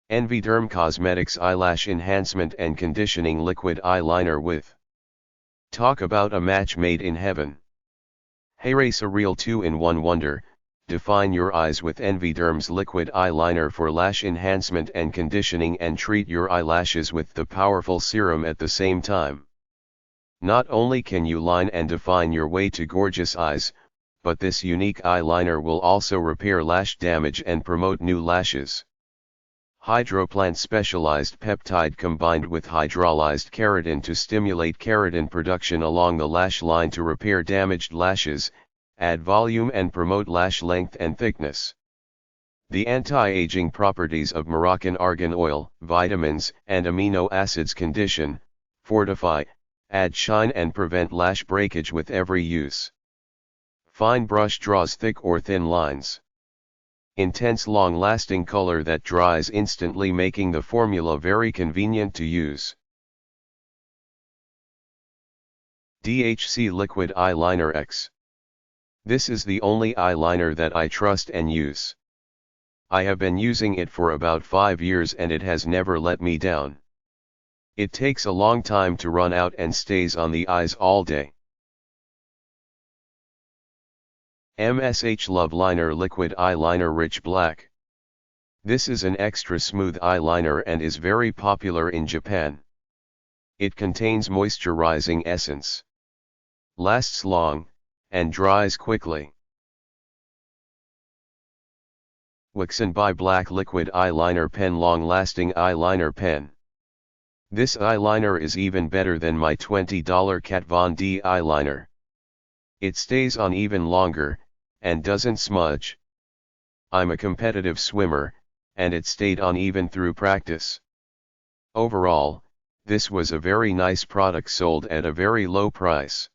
EnvyDerm Cosmetics Eyelash Enhancement and Conditioning Liquid Eyeliner with. Talk about a match made in heaven. Heyrace, a real 2-in-1 wonder. Define your eyes with EnvyDerms Liquid Eyeliner for lash enhancement and conditioning, and treat your eyelashes with the powerful serum at the same time. Not only can you line and define your way to gorgeous eyes, but this unique eyeliner will also repair lash damage and promote new lashes. Hydroplant specialized peptide combined with hydrolyzed keratin to stimulate keratin production along the lash line to repair damaged lashes, add volume and promote lash length and thickness. The anti-aging properties of Moroccan argan oil, vitamins, and amino acids condition, fortify, add shine and prevent lash breakage with every use. Fine brush draws thick or thin lines. Intense long-lasting color that dries instantly, making the formula very convenient to use. DHC Liquid Eyeliner EX. This is the only eyeliner that I trust and use. I have been using it for about 5 years and it has never let me down. It takes a long time to run out and stays on the eyes all day. MSH Love Liner Liquid Eyeliner Rich Black. This is an extra smooth eyeliner and is very popular in Japan. It contains moisturizing essence, lasts long, and dries quickly. Waxen by Black Liquid Eyeliner Pen, long-lasting eyeliner pen. This eyeliner is even better than my $20 Kat Von D eyeliner. It stays on even longer, and doesn't smudge. I'm a competitive swimmer, and it stayed on even through practice. Overall, this was a very nice product sold at a very low price.